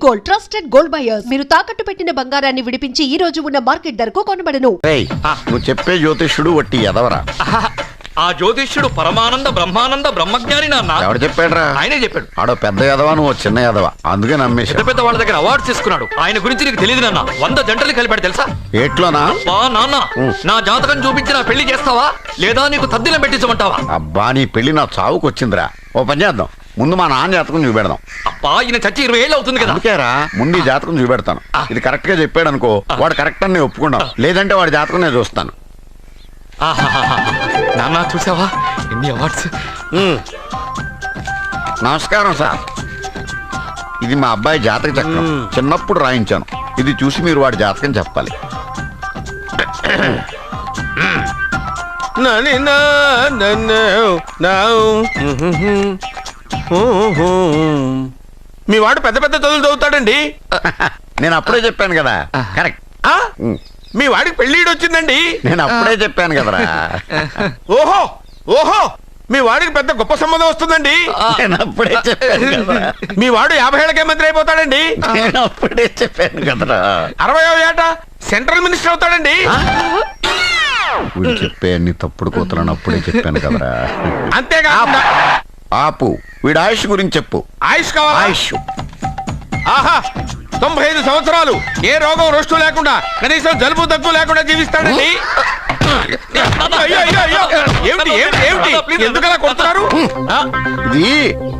Gold, trusted gold buyers. మీరు తాకట్టు పెట్టిన బంగారాన్ని విడిపించి ఈ రోజు ఉన్న మార్కెట్ ధరకు కొనబడను. నువ్వు చెప్పే జ్యోతిష్యుడు వట్టి ఎదవరా? ఆ జ్యోతిష్యుడు పరమానంద బ్రహ్మానంద బ్రహ్మజ్ఞాని నాన్న. ఎవడు చెప్పాడురా? ఆయనే చెప్పాడు. ఆడో పెద్ద ఎదవా, నువ్వు చిన్న ఎదవా, అందుకే నమ్మేశా. పెద్ద పెద్ద వాళ్ళ దగ్గర అవార్డ్స్ తీసుకున్నాడు. ఆయన గురించి నీకు తెలియదు నాన్న. 100 జంటలు కలిపాడు తెలుసా? ఏట్లోనా? నాన్న, నా జాతకం చూపించి నా పెళ్లి చేస్తావా లేదా నీకు తద్దిలం పెట్టించమంటావా? అబ్బా, నీ పెళ్లి నా చావుకు వచ్చిందిరా. ఓ పని చేద్దాం, ముందు మా నాన్న జాతకం చూపెడదాం. అబ్బా, ఈయన చచ్చి 20 ఏళ్ళు అవుతుంది కదా. అందుకేరా ముందు ఈ జాతకం చూపెడతాను. ఇది కరెక్ట్ గా చెప్పాడు అనుకో, వాడు కరెక్ట్ అని నేను ఒప్పుకుంటాను. లేదంటే వాడి జాతకం నేను చూస్తాను. నాన్న, చూసావా ఎన్ని అవార్డ్స్? నమస్కారం సార్, ఇది మా అబ్బాయి జాతక చక్రం. చిన్నప్పుడు రాయించాను. ఇది చూసి మీరు వాడి జాతకం చెప్పాలి. మీ వాడు పెద్ద పెద్ద చదువులు చదువుతాడండి. నేను అప్పుడే చెప్పాను కదా. కరెక్ట్. మీ వాడికి పెళ్ళిడు వచ్చిందండి. నేను అప్పుడే చెప్పాను కదరా. ఓహో ఓహో, మీ వాడికి పెద్ద గొప్ప సంబంధం వస్తుందండి. నేను అప్పుడే చెప్పాను కదా. మీ వాడు 50 ఏళ్ళకే మంత్రి అయిపోతాడండి. నేను అప్పుడే చెప్పాను కదరా. 60వ ఏట సెంట్రల్ మినిస్టర్ అవుతాడండి. వీడు చెప్పే అన్ని తప్పుడు కూతులను అప్పుడే చెప్పాను కదరా. అంతేకాకుండా ఆపు, వీడి ఆయుష్ గురించి చెప్పు. ఆయుష్ కావాలా? ఆయుష్ ఆహా, 95 సంవత్సరాలు ఏ రోగం రొస్టు లేకుండా, కనీసం జలుబు దగ్గు లేకుండా జీవిస్తాడండి. అయ్యో, అయ్యో, అయ్యో. ఏమిటి ఏమిటి ఏమిటి, ఎందుకలా కొడుతున్నారు? ఇది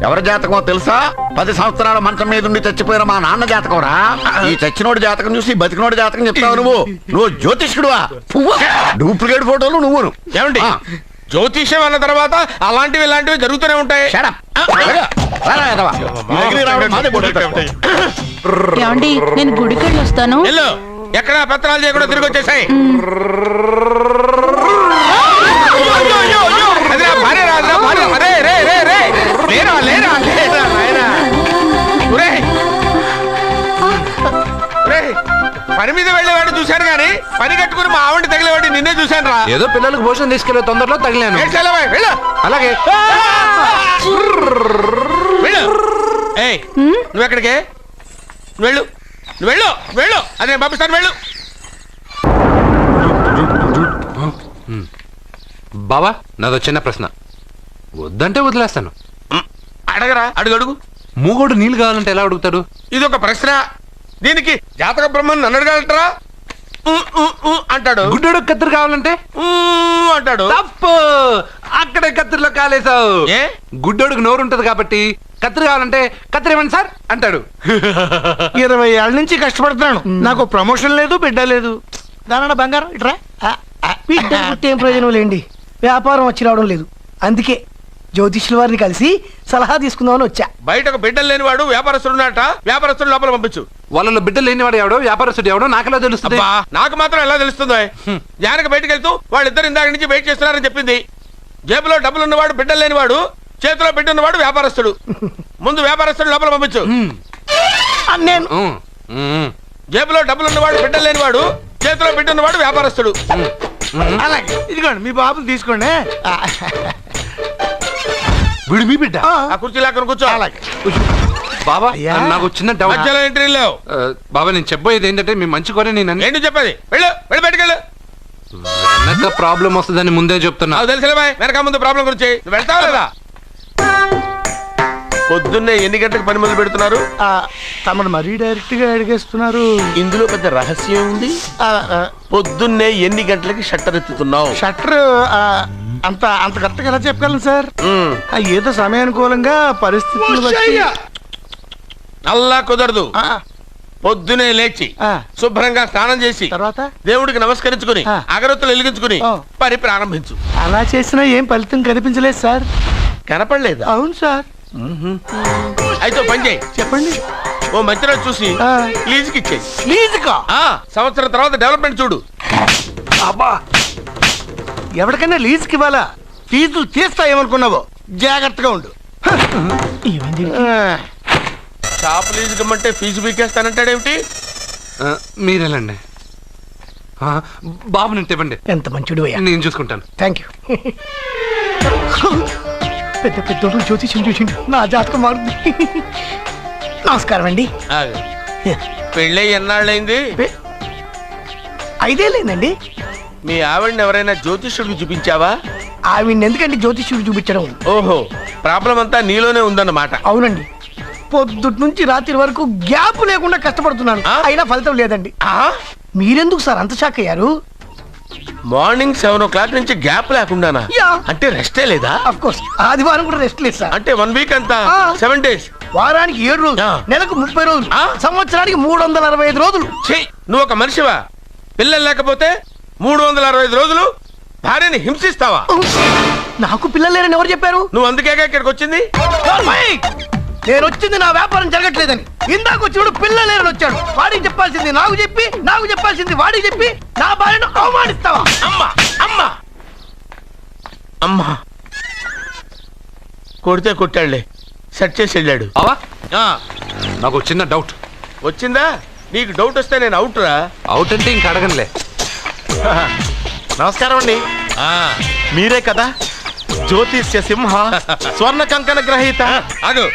ఎవరి జాతకమో తెలుసా? 10 సంవత్సరాల మంచం మీద ఉండి చచ్చిపోయిన మా నాన్న జాతకం రా. ఈ చచ్చినోడి జాతకం చూసి బతికినోడి జాతకం చెప్తావు నువ్వు జ్యోతిష్కుడువా? డూప్లికేట్ ఫోటోలు నువ్వును. ఏమండి, జ్యోతిష్యం అన్న తర్వాత అలాంటివి ఇలాంటివి జరుగుతూనే ఉంటాయి. ఏమండి, నేను గుడికెళ్ళి వస్తాను. ఎక్కడ పత్రాలు చేయకుండా తిరిగి వచ్చేసాయి. పని మీద వెళ్ళేవాడు చూశాను గానీ పని కట్టుకుని మా ఆవిడ తగిలేవాడి నిన్నే చూశాను రా. ఏదో పిల్లలకు భోజనం తీసుకెళ్లే తొందరలో తగిలాను. అలాగే. నువ్వెక్కడికే? వెళ్ళు వెళ్ళు వెళ్ళు, అదే పంపిస్తాను, వెళ్ళు. బావా, నాదో చిన్న ప్రశ్న. వద్దంటే వదిలేస్తాను. అడగరా, అడుగు అడుగు. మూగోడు నీళ్ళు కావాలంటే ఎలా అడుగుతాడు? ఇది ఒక ప్రశ్న. దీనికి జాతక బ్రహ్మను నన్ను అడగలటరా? అంటాడు. గుడ్డోడు కత్తిరి కావాలంటే అంటాడు. తప్పు, అక్కడే కత్తిరిలో కాలేసావు. గుడ్డోడుకు నోరు ఉంటది కాబట్టి కత్తిరి కావాలంటే కత్తిరి ఇవ్వండి సార్ అంటాడు. 20 ఏళ్ళ నుంచి కష్టపడుతున్నాను, నాకు ప్రమోషన్ లేదు, బిడ్డ లేదు. దానన్న బంగారం ఇట్రా. బిడ్డ పుట్టి ఏం ప్రయోజనం లేండి, వ్యాపారం వచ్చి రావడం లేదు. అందుకే జ్యోతిష్యుల వారిని కలిసి సలహా తీసుకుందామని వచ్చా. బయటకు బిడ్డలు లేనివాడు వ్యాపారస్తుడు ఉన్నట. వ్యాపారస్తుడు లోపల పంపించు. వాళ్ళలో బిడ్డలు లేనివాడు ఎవడో వ్యాపారస్తుడు ఎవడో నాకెలా తెలుస్తుంది? నాకు మాత్రం ఎలా తెలుస్తుందో? జానకి బయటకు వెళ్తూ వాళ్ళిద్దరు ఇందాక నుంచి వెయిట్ చేస్తున్నారని చెప్పింది. జేబులో డబ్బులు ఉన్నవాడు బిడ్డలు లేనివాడు, చేతిలో బిడ్డ ఉన్నవాడు వ్యాపారస్తుడు. ముందు వ్యాపారస్తుడు లోపల పంపించు. నేను జేబులో డబ్బులు ఉన్నవాడు బిడ్డలు లేనివాడు, చేతిలో బిడ్డ ఉన్నవాడు వ్యాపారస్తుడు. అలాగే, ఇదిగోండి మీ బాబుని తీసుకోండి. వీడు మీ బిడ్డ? ఆ కుర్చీ లాక్కని కూర్చో. అలాగే. బాబా, నాకు చిన్న డౌట్. మధ్యలో ఎంట్రీ లేవు. బాబా, నేను చెప్పబోయేది ఏంటంటే మీ మంచి కోరే. నేను ఏంటి చెప్పేది? వెళ్ళు వెళ్ళి బయటకు వెళ్ళు. వెనక ప్రాబ్లం వస్తుందని ముందే చెప్తున్నా. తెలుసులే బాయ్, వెనక ముందు ప్రాబ్లం గురించి. నువ్వు వెళ్తావా లేదా? పొద్దున్నే ఎన్ని గంటలకు పని మొదలు పెడుతున్నారు? తమను మరీ డైరెక్ట్ గా అడిగేస్తున్నారు. ఇందులో పెద్ద రహస్యం ఉంది. పొద్దున్నే ఎన్ని గంటలకి షట్టర్ ఎత్తుతున్నావు? షట్టర్ అంత కరెక్ట్ గా ఎలా చెప్పగలను సార్? ఏదో సమయానుకూలంగా పరిస్థితులు బట్టి. అల్లా కుదరదు. పొద్దునే లేచి శుభ్రంగా స్నానం చేసి తర్వాత దేవుడికి నమస్కరించుకుని అగరొత్తులు వెలిగించుకుని పని ప్రారంభించు. అలా చేసినా ఏం ఫలితం కనిపించలేదు సార్. కనపడలేదు? అవును సార్. అయితే పని చేయి. చెప్పండి. ఓ మంచి రోజు చూసి లీజుకి ఇచ్చేయి. లీజుకా? సంవత్సరం తర్వాత డెవలప్మెంట్ చూడు. అబ్బా, ఎవరికైనా లీజుకి ఇవ్వాలా? ఫీజులు తీస్తాయేమనుకున్నావో, జాగ్రత్తగా ఉండు. షాప్ లీజుకి ఇమ్మంటే ఫీజు పీకేస్తానంటాడేమిటి? మీరేలండి బాబు, నేను తెప్పండి. ఎంత మంచిడు, నేను చూసుకుంటాను. Thank you. పెద్ద పెద్దోడు జ్యోతిష్యం చూసిండు, నా జాతకం మారుంది. నమస్కారం అండి. పెళ్ళై ఎన్నాళ్ళైంది? 5 ఏళ్ళైందండి. మీ ఆవిడని ఎవరైనా జ్యోతిష్యుడికి చూపించావా? ఆవిడ ఎందుకండి జ్యోతిష్యుడు చూపించడం? ఓహో, ప్రాబ్లం అంతా నీలోనే ఉందన్నమాట. అవునండి, పొద్దుటి నుంచి రాత్రి వరకు గ్యాప్ లేకుండా కష్టపడుతున్నాను, అయినా ఫలితం లేదండి. మీరెందుకు సార్ అంత షాక్ అయ్యారు? మార్నింగ్ 7 o'clock నుంచి గ్యాప్ లేకుండానా? యా. అంటే రెస్టే లేదా? అఫ్ కోర్స్ ఆదివారం కూడా రెస్ట్ లేదు సార్. అంటే 1 week అంతా 7 days. వారానికి 7 రోజులు, ఆ. నెలకు 30 రోజులు, ఆ. సంవత్సరానికి 365 రోజులు. ఛీ, నువ్వు ఒక మనిషివా? పిల్లలు లేకపోతే 365 రోజులు భార్యని హింసిస్తావా? నాకు పిల్లలు లేరని ఎవరు చెప్పారు? నువ్వు అందుకేగా ఇక్కడికి వచ్చింది. నేను వచ్చింది నా వ్యాపారం జరగట్లేదని. ఇందాక వచ్చినప్పుడు పిల్లలు లేరని వచ్చాడు. వాడికి చెప్పాల్సింది నాకు చెప్పి, నాకు చెప్పాల్సింది వాడికి చెప్పి నా భార్యను అవమానిస్తావా? అమ్మా అమ్మా అమ్మా, కొడితే కొట్టాడులే, సెట్ చేసి వెళ్ళాడు. బావా ఆ, నాకు చిన్న డౌట్. వచ్చిందా? నీకు డౌట్ వస్తే నేను అవుట్ రా. అవుట్ అంటే ఇంక అడగనులే. నమస్కారం అండి. మీరే కదా జ్యోతిష్య సింహ స్వర్ణ కంకణ గ్రహీత? అదు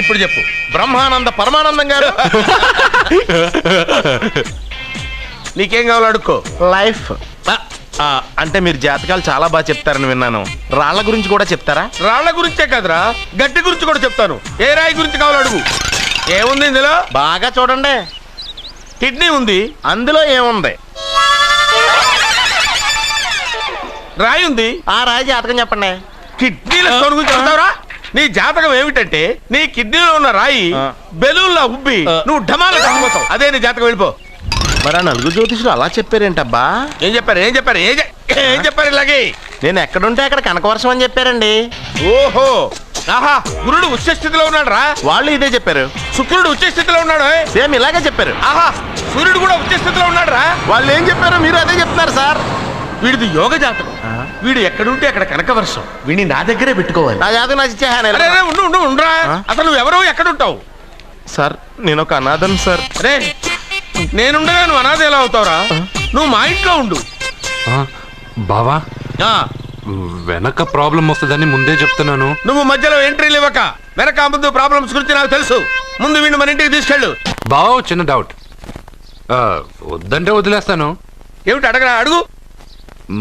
ఇప్పుడు చెప్పు. బ్రహ్మానంద పరమానందం గారు. నీకేం కావాలో అడుక్కో. లైఫ్ అంటే మీరు జాతకాలు చాలా బాగా చెప్తారని విన్నాను. రాళ్ల గురించి కూడా చెప్తారా? రాళ్ల గురించే కదరా, గట్టి గురించి కూడా చెప్తాను. ఏ రాయి గురించి కావాలో అడుగు. ఏముంది ఇందులో? బాగా చూడండి. కిడ్నీ ఉంది. అందులో ఏముంది? రాయి ఉంది. ఆ రాయి జాతకం చెప్పండి. కిడ్నీల స్టోన్ గురించి చెప్తావురా? నీ జాతకం ఏమిటంటే నీ కిడ్నీలో ఉన్న రాయి బెలూన్లా ఉబ్బి నువ్వు ఢమాల చచ్చిపోతావు. అదే నీ జాతకం. వెళ్ళిపో. మరి ఆ నలుగురు జ్యోతిషులు అలా చెప్పారేంటబ్బా? ఏం చెప్పారు? ఏం చెప్పారు? ఏం చెప్పారు? ఇలాగే నేను ఎక్కడుంటే అక్కడ కనకవర్షం అని చెప్పారండి. ఓహో, ఆహా, గురుడు ఉచ్చ స్థితిలో ఉన్నాడు రా. వాళ్ళు ఇదే చెప్పారు. శుక్రుడు ఉచ్చ స్థితిలో ఉన్నాడు. సేమ్ ఇలాగే చెప్పారు. ఆహా, సూర్యుడు కూడా ఉచ్చ స్థితిలో ఉన్నాడు రా. వాళ్ళు ఏం చెప్పారో మీరు అదే చెప్తున్నారు సార్. వీడిది యోగ జాతకం. వీడు ఎక్కడుంటే అక్కడ కనకవర్షం. వీడిని నా దగ్గరే పెట్టుకోవాలి. నా జాతకం నాకు ఇచ్చేహాను. అరే, అరే, ఉండు ఉండు ఉండురా. అసలు నువ్వెవరో ఎక్కడుంటావు? సార్ నేను ఒక అనాథం సార్. అరే, నేనుండగా నువ్వు అనాథ ఎలా అవుతావురా? నువ్వు మా ఇంట్లో ఉండు. బావా ఆ, వెనక ప్రాబ్లం వస్తుందని ముందే చెప్తున్నాను. నువ్వు మధ్యలో ఎంట్రీలు ఇవ్వక. వెనక ముందు ప్రాబ్లమ్స్ గురించి నాకు తెలుసు. ముందు వీడిని మన ఇంటికి తీసుకెళ్ళు. బావా చిన్న డౌట్. వద్దంటే వదిలేస్తాను. ఏమిటి అడగరా? అడుగు.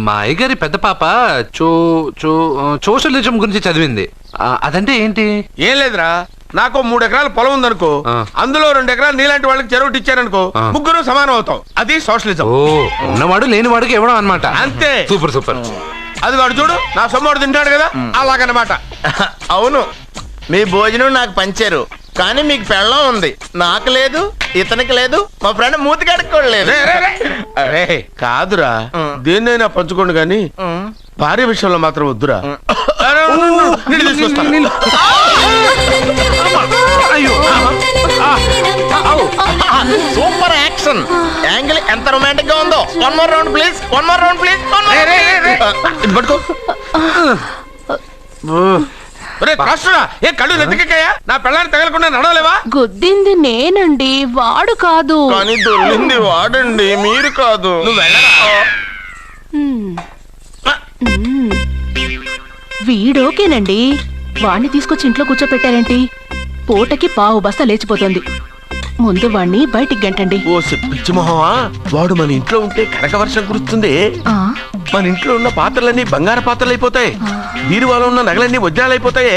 మా అయ్యగారి పెద్ద పాప సోషలిజం గురించి చదివింది. అదంటే ఏంటి? ఏం లేదురా, నాకు 3 ఎకరాల పొలం ఉందనుకో, అందులో 2 ఎకరాలు నీలాంటి వాళ్ళకి చెరువు ఇచ్చారనుకో, ముగ్గురు సమానం అవుతాం. అది సోషలిజం. ఓ, ఉన్నవాడు లేనివాడికి ఇవ్వడం అన్నమాట. అంతే. Super super. అది వాడు చూడు, నా సొమ్మడు తింటాడు కదా, అలాగనమాట. అవును, మీ భోజనం నాకు పంచారు, కానీ మీకు పెళ్ళం ఉంది, నాకు లేదు, ఇతనికి లేదు, మా ఫ్రెండ్ మూతి కడుక్కోలేదు. అరే కాదురా, దేన్నైనా పంచుకోండి కానీ భార్య విషయంలో మాత్రం వద్దురా. నీళ్ళు తీసుకొస్తాను. సూపర్ యాక్షన్ యాంగిల్ ఎంత రొమాంటిక్ గా ఉందో. One more round please, one more round please. ఇది పట్టుకో. ఏ కళ్ళు నెత్తికెక్కాయా? నా పెళ్ళాన్ని తగలకుండా నడవలేవా? గుద్దింది నేనండి, వాడు కాదు. కానీ దొల్లింది వాడండి, మీరు కాదు. నువ్వు వెళ్ళరా? వీడోకేనండి, వాణ్ణి తీసుకొచ్చి ఇంట్లో కూర్చోపెట్టారేంటి? పూటకి పావు బస్తా లేచిపోతుంది. ముందు వాణ్ణి బయటికి గంటండి. ఓ పిచ్చి మొహమా, వాడు మన ఇంట్లో ఉంటే కనకవర్షం కురుస్తుంది. మన ఇంట్లో ఉన్న పాత్రలన్నీ బంగారు పాత్రలు అయిపోతాయి, బీరువాలో ఉన్న నగలన్నీ వజ్రాలు అయిపోతాయి,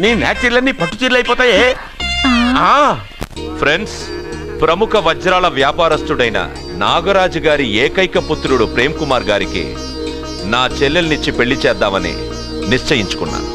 నీ నాచీర్లన్నీ పట్టు చీరలు అయిపోతాయి. ఫ్రెండ్స్, ప్రముఖ వజ్రాల వ్యాపారస్తుడైన నాగరాజు గారి ఏకైక పుత్రుడు ప్రేమ్ కుమార్ గారికి నా చెల్లెల్నిచ్చి పెళ్లి చేద్దామని నిశ్చయించుకున్నాను.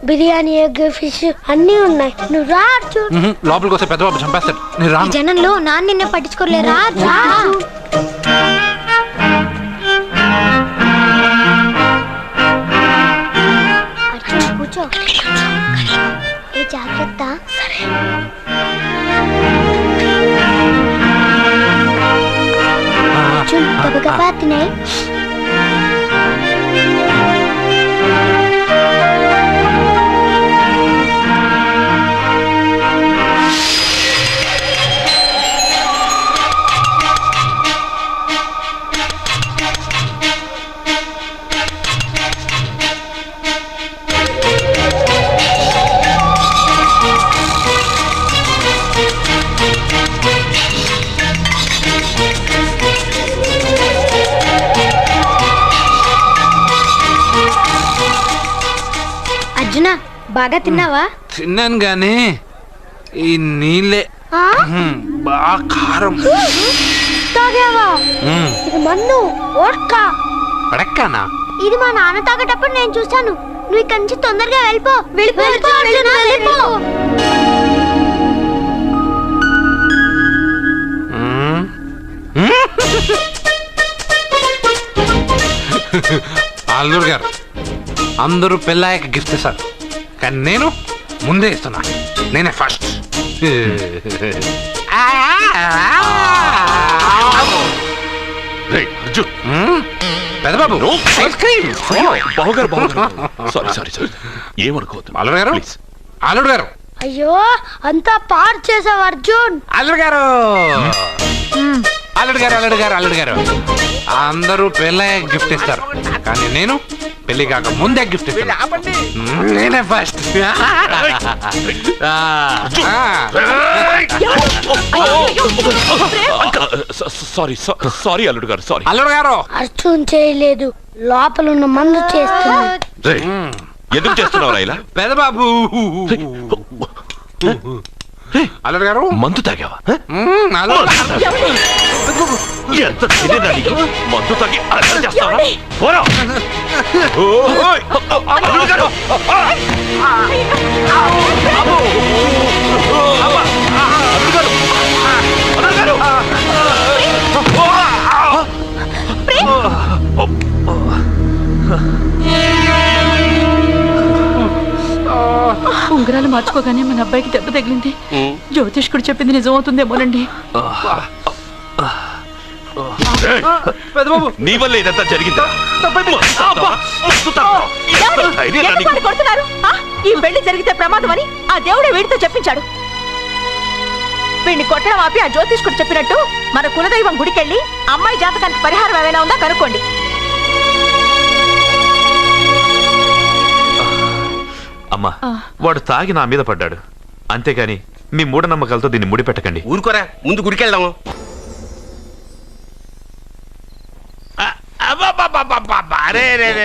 బిర్యానీ, ఎగ్, ఫిష్ అన్నీ ఉన్నాయి. నువ్వు రా. లోపలికి వస్తే పెద్ద బాబు చంపేస్తాడు. నేను రాను. జనంలో నాన్న నిన్నే పట్టించుకోలే. రా. కూర్చో. ఏ జాగ్రత్త. గబగబా తినే. అర్జున బాగా తిన్నావా? తిన్నాను గానీ ఈ నీళ్ళే ఆ? బాగా కారం. తాగావా? ఇది మన్ను ఓట్కా. పడక్కానా? ఇది మా నాన్న తాగేటప్పుడు నేను చూశాను. నువ్వు ఇక్కడి నుంచి తొందరగా వెళ్ళిపో. వెళ్ళిపో అర్జున, వెళ్ళిపో. అల్లుడు గారు అందరూ పెళ్ళాయక గిఫ్ట్ ఇస్తారు, కానీ నేను ముందే ఇస్తున్నా. నేనే ఫస్ట్. పెద్దబాబు ఐస్ క్రీమ్. ఏమనుకోవద్దు అల్లుడు గారు, అల్లుడు గారు, అయ్యో అంతా పాడు చేసావు అర్జున్. అల్లుడు గారు, అల్లుడు గారు, అల్లుడు గారు, అల్లుడు గారు, అందరూ పెళ్ళాయక గిఫ్ట్ ఇస్తారు, కానీ నేను పెళ్లి కాక ముందే గిఫ్ట్ ఇస్తాను. నేనే ఫస్ట్. సారీ అల్లుడు గారు, సారీ. అల్లుడు గారు, అర్జున్ చేయలేదు, లోపల ఉన్న మందు చేస్తుంది. ఎందుకు చేస్తున్నావు ఇలా? పెద్దబాబు. అల్లుడు గారు, మందు తాగావా? అల్లుడు ఎంత తెలియదా నీకు? మందు తాగి అల్లరి చేస్తావా? పోరా! ఓయ్! అల్లుడు గారు! అల్లుడు గారు! అల్లుడు గారు! ఉంగరాలు మార్చుకోగానే మన అబ్బాయికి దెబ్బ తగిలింది. జ్యోతిష్కుడు చెప్పింది నిజమవుతుందేమోనండి. నీ వల్ల ఇదంతా జరిగింది. ఈ పెళ్లి జరిగితే ప్రమాదం అని ఆ దేవుడే వీడితో చెప్పించాడు. వీడిని కొట్టడం ఆపి ఆ జ్యోతిష్కుడు చెప్పినట్టు మన కులదైవం గుడికెళ్ళి అమ్మాయి జాతకానికి పరిహారం ఏమైనా ఉందా కనుక్కోండి. అమ్మా, వాడు తాగి నా మీద పడ్డాడు, అంతేగాని మీ మూఢనమ్మకాలతో దీన్ని ముడిపెట్టకండి. ఊరుకోరా, ముందు గుడికెళ్దాము.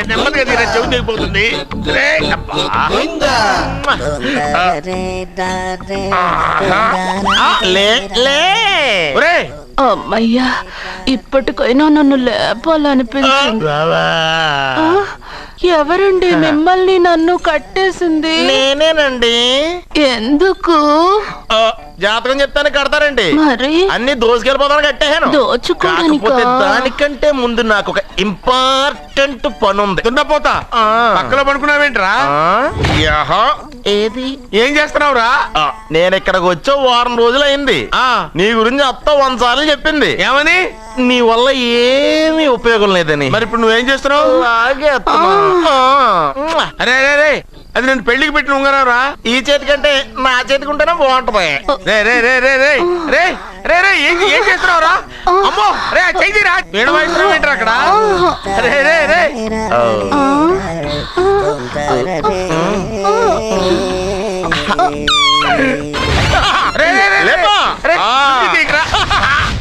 నెమ్మదిగా తీరా, చెవి తెగిపోతుంది. అమ్మయ్యా, ఇప్పటికైనా నన్ను లేపాలనిపించింది. ఎవరండి మిమ్మల్ని నన్ను కట్టేసింది? నేనేనండి. ఎందుకు? జాతకం చెప్తాను కడతారండి. మరి అన్ని దోసుకెళ్ళిపోతాను కట్టేహాను. దోచుకోవడానికా? కాకపోతే దానికంటే ముందు నాకు ఒక ఇంపార్టెంట్ పని ఉంది. దున్నపోతా పక్కలో పడుకున్నావేంట్రా? ఏది? ఏం చేస్తున్నావురా? నేను ఇక్కడికి వచ్చి వారం రోజులు అయింది. నీ గురించి అత్త 100 సార్లు చెప్పింది. ఏమని? నీ వల్ల ఏమీ ఉపయోగం లేదని. మరి ఇప్పుడు నువ్వేం చేస్తున్నావు? అలాగే అరే అరే అరే, అది నేను పెళ్లికి పెట్టిన ఉంగరారా. ఈ చేతి కంటే నా చేతికి ఉంటేనే బాగుంటది. రే రే రే రే రే రే రే రే ఏం చేస్తున్నావురా? అమ్మో రే, చెయ్యిరా. వీణ వాయిస్తున్నావు ఏంట్రా అక్కడ? రే రే రే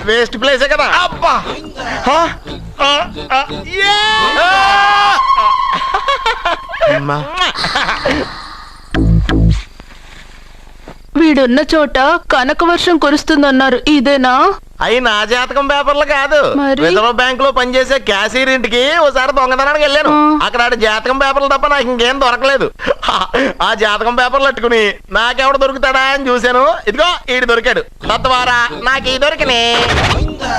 వేస్ట్ ప్లేసే కదా. అబ్బా వీడున్న చోట కనక వర్షం కురుస్తుందన్నారు, ఇదేనా? అయి నా జాతకం పేపర్లు కాదు. మరి? రిజర్వ్ బ్యాంక్ లో పనిచేసే క్యాషియర్ ఇంటికి ఓసారి దొంగతనానికి వెళ్ళాను. అక్కడ ఆడి జాతకం పేపర్లు తప్ప నాకు ఇంకేం దొరకలేదు. ఆ జాతకం పేపర్లు పట్టుకుని నాకెవడు దొరుకుతాడా అని చూశాను. ఇదిగో ఈడు దొరికాడు. తత్వారా నాకు ఈ దొరికినే.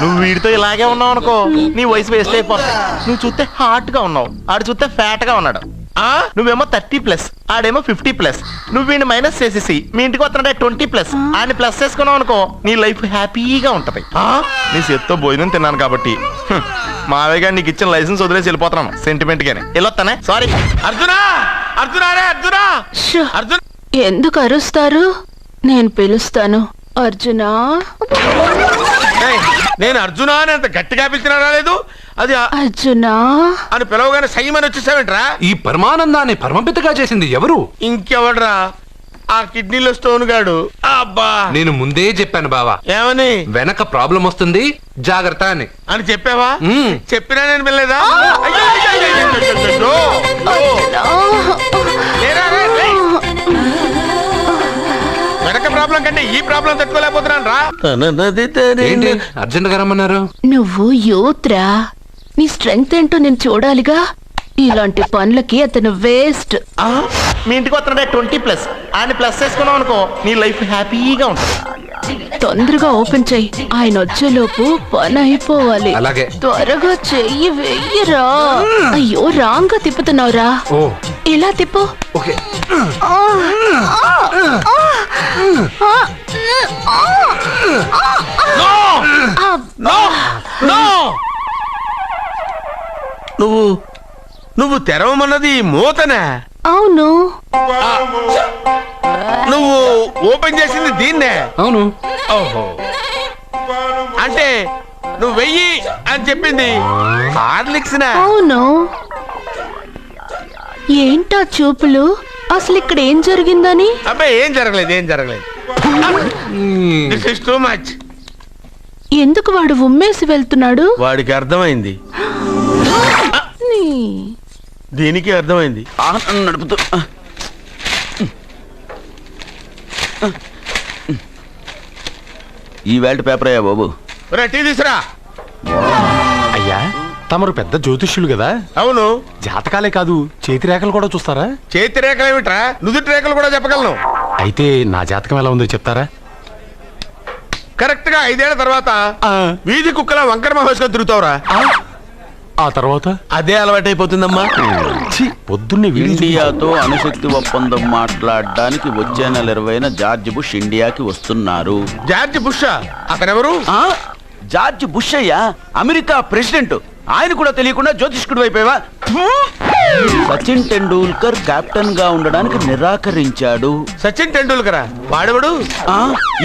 నువ్వు వీడితో ఇలాగే ఉన్నావు అనుకో, నీ వయసు వేస్ట్ అయిపోతుంది. నువ్వు చూస్తే హాట్ గా ఉన్నావు, ఆడు చూస్తే ఫ్యాట్ గా ఉన్నాడు. నువ్వేమో 30+, ఆడేమో 50+. నువ్వు వీడిని మైనస్ చేసేసి మీ ఇంటికి వస్తున్నాడే 20+. ఆయన ప్లస్ చేసుకున్నావు అనుకో నీ లైఫ్ హ్యాపీగా ఉంటది. నీ చేత్తో భోజనం తిన్నాను కాబట్టి మావయ్య గారు నీకు ఇచ్చిన లైసెన్స్ వదిలేసి వెళ్ళిపోతున్నాను సెంటిమెంట్ గానే. వెళ్ళొస్తానే. సారీ. అర్జునా అర్జునా రే అర్జునా అర్జున్ ఎందుకు అరుస్తారు? నేను పిలుస్తాను. అర్జునా. నేను అర్జునా అని అంత గట్టిగా పిలిచినా రాలేదు. అది అర్జునా అని పిలవగానే సైమని వచ్చేసావేంట్రా? ఈ పరమానందాన్ని పరమపితగా చేసింది ఎవరు? ఇంకెవడ్రా? ఆ కిడ్నీలో స్టోన్ గాడు. అబ్బా నేను ముందే చెప్పాను బావా, ఏమని? వెనక ప్రాబ్లం వస్తుంది జాగ్రత్త అని. అని చెప్పావా? చెప్పినా నేను వెళ్ళలేదా? వెనక ప్రాబ్లం కంటే ఈ ప్రాబ్లం తట్టుకోలేకపోతున్నాను రా. ఏంటి అర్జెంట్ గా రమ్మన్నారు? నువ్వు యూత్రా, నీ స్ట్రెంగ్త్ ఏంటో నేను చూడాలిగా. ఇలాంటి పనులకి అతను వేస్ట్. మీ ఇంటికి వస్తున్నాడే 20+. ఆయన ప్లస్ చేసుకున్నావు అనుకో నీ లైఫ్ హ్యాపీగా ఉంటది. తొందరగా ఓపెన్ చెయ్యి, ఆయన వచ్చేలోపు పని అయిపోవాలి. అలాగే. త్వరగా చెయ్యి వెయ్యరా. అయ్యో రాంగ్ గా తిప్పుతున్నావురా. ఓ ఇలా తిప్పు. ఓకే. నువ్వు తెరవమన్నది మూతనే? అవును. నువ్వు ఓపెన్ చేసింది దీన్నే? అవును. ఓహో, అంటే నువ్వు వెయ్యి అని చెప్పింది హార్లిక్స్? అవును. ఏంటా చూపులు? అసలు ఇక్కడ ఏం జరిగిందని? అబ్బాయి ఏం జరగలేదు, ఏం జరగలేదు. This is too much. ఎందుకు వాడు ఉమ్మేసి వెళ్తున్నాడు? వాడికి అర్థమైంది, దీనికి అర్థమైంది. నడుపుతూ ఈ వేల్ట్ పేపర్ అయ్యా బాబు. టీ తీసురా. అయ్యా తమరు పెద్ద జ్యోతిష్యులు కదా. అవును. జాతకాలే కాదు చేతి రేఖలు కూడా చూస్తారా? చేతి రేఖలు ఏమిట్రా, నుదుటి రేఖలు కూడా చెప్పగలను. అయితే నా జాతకం ఎలా ఉందో చెప్తారా? కరెక్ట్ గా 5 ఏళ్ల తర్వాత వీధి కుక్కల వంకర మహేశ్వరం తిరుగుతావురా. ఆ తర్వాత అదే అలవాటైపోతుందమ్మా. పొద్దున్నే ఇండియాతో అణుశక్తి ఒప్పందం మాట్లాడడానికి వచ్చే నెల 20న జార్జ్ బుష్ ఇండియాకి వస్తున్నారు. జార్జ్ బుష్ అతనెవరు? జార్జ్ బుష్ అయ్యా, అమెరికా ప్రెసిడెంట్. ఆయన కూడా తెలియకుండా జ్యోతిష్కుడు వైపోయావా? సచిన్ టెండూల్కర్ కెప్టెన్ గా ఉండడానికి నిరాకరించాడు. సచిన్ టెండూల్కరా? వాడెవడు?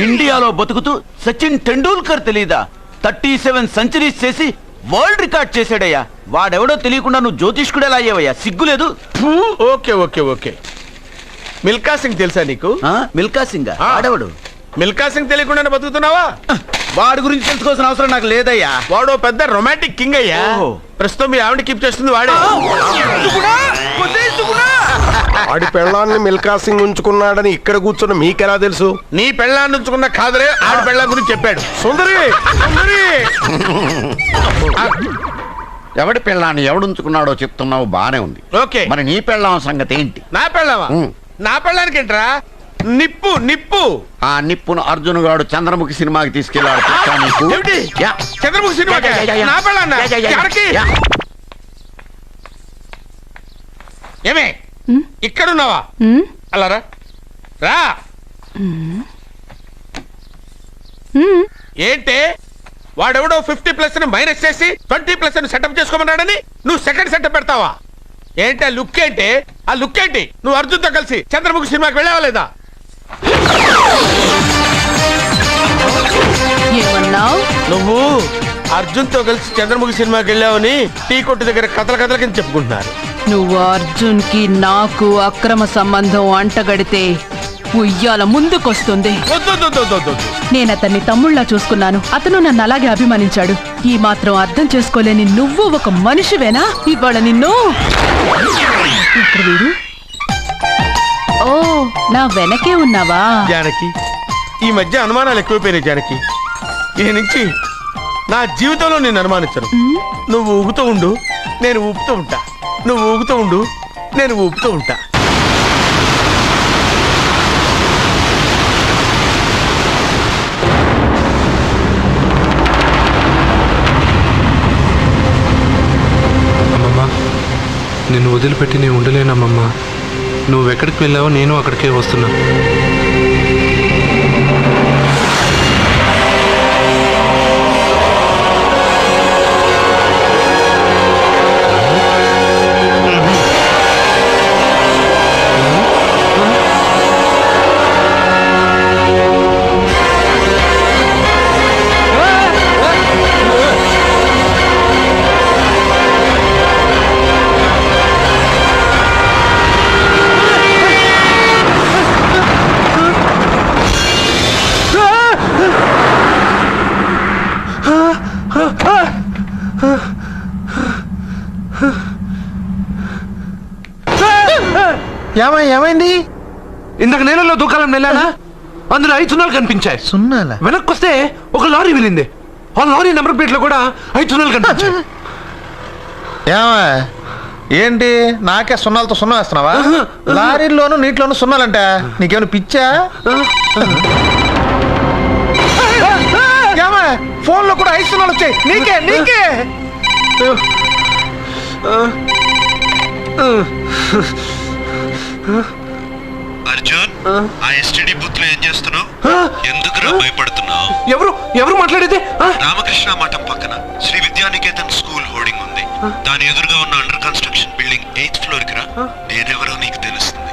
ఇండియాలో బతుకుతూ సచిన్ టెండూల్కర్ తెలీదా? 37 సెంచరీస్ చేసి వరల్డ్ రికార్డ్ చేశాడయ్యా. వాడెవడో తెలియకుండా నువ్వు జ్యోతిష్కుడు ఎలా అయ్యావయ్యా? సిగ్గులేదు? Okay okay okay. Milkha Singh తెలుసా నీకు? మిల్కా సింగ్ వాడెవడు? మిల్కా సింగ్ తెలియకుండా బతుకుతున్నావా? వాడి గురించి తెలుసుకోవాల్సిన అవసరం నాకు లేదయ్యా. వాడు పెద్ద రొమాంటిక్ కింగ్ అయ్యా. ప్రస్తుతం మీ ఆవిడ కీప్ చేస్తుంది వాడే. వాడి పెళ్ళాన్ని మిల్కా సింగ్ ఉంచుకున్నాడని ఇక్కడ కూర్చున్న మీకెలా తెలుసు? నీ పెళ్ళాన్ని ఉంచుకున్న కాదులే, ఆడి పెళ్ళాం గురించి చెప్పాడు. సుందరి సుందరి. ఎవడి పెళ్ళాన్ని ఎవడుంచుకున్నాడో చెప్తున్నావు, బానే ఉంది. ఓకే, మరి నీ పెళ్ళాం సంగతి ఏంటి? నా పెళ్ళామా? నా పెళ్ళానికి ఏంట్రా? నిప్పు నిప్పు. ఆ నిప్పును అర్జున్ గాడు చంద్రముఖి సినిమాకి తీసుకెళ్ళాడు. చంద్రముఖి సినిమా నా పెళ్ళాన్నా? ఏమే ఇక్కడున్నావా? అలా రా రా. ఏంటే వాడెవడో 50+ మైనస్ చేసి 20+ సెటప్ చేసుకోమన్నాడని నువ్వు సెకండ్ సెటప్ పెడతావా? ఏంటి ఆ లుక్? ఏంటి ఆ లుక్? ఏంటి నువ్వు అర్జున్ తో కలిసి చంద్రముఖి సినిమాకి వెళ్ళావా లేదా? నువ్వు అర్జున్ తో కలిసి చంద్రముఖి సినిమాకి వెళ్ళావని టీ కొట్టు దగ్గర కథల కింద చెప్పుకుంటున్నారు. నువ్వు అర్జున్ కి నాకు అక్రమ సంబంధం అంటగడితే ఉయ్యాల ముందుకొస్తుంది. నేను అతన్ని తమ్ముళ్ళ చూసుకున్నాను. అతను నన్ను అలాగే అభిమానించాడు. ఈ మాత్రం అర్థం చేసుకోలేని నువ్వు ఒక మనిషివేనా? ఇవాళ నిన్ను వీడు. ఓ, నా వెనకే ఉన్నావా? జానకి, ఈ మధ్య అనుమానాలు ఎక్కువైపోయినాయి జానకి. ఈ నుంచి నా జీవితంలో నేను అనుమానించను. నువ్వు ఊగుతూ ఉండు, నేను ఊపుతూ ఉంటా. నువ్వు ఊగుతూ ఉండు, నేను ఊపుతూ ఉంటా. నిన్ను వదిలిపెట్టి నేను ఉండలేనమ్మమ్మా. నువ్వు ఎక్కడికి వెళ్ళావో నేను అక్కడికే వస్తున్నా. ఏమైంది? ఇందాక నేలలో దూకాలని వెళ్ళానా, అందులో 5 సున్నాలు కనిపించాయి. సున్నాలా? వెనక్కి వస్తే ఒక లారీ వెళ్ళింది. ఆ లారీ నెంబర్ ప్లేట్ లో కూడా 5 సున్నాలు కనిపించాయి. ఏంటి నాకే సున్నాలతో సున్నా వేస్తున్నావా? లారీల్లోనూ నీటిలోనూ సున్నాలంట. నీకేమైనా పిచ్చా? ఫోన్ లో కూడా 5 సున్నాలు వచ్చాయి. నీకే అర్జున్, ఆ ఎస్టీడీ బూత్ లో ఏం చేస్తున్నావు? ఎందుకురా భయపడుతున్నావు? ఎవరు మాట్లాడేది? రామకృష్ణ మఠం పక్కన శ్రీ విద్యానికేతన్ స్కూల్ హోర్డింగ్ ఉంది. దాని ఎదురుగా ఉన్న under construction building 8th floor కి రా. నేనెవరో నీకు తెలుస్తుంది.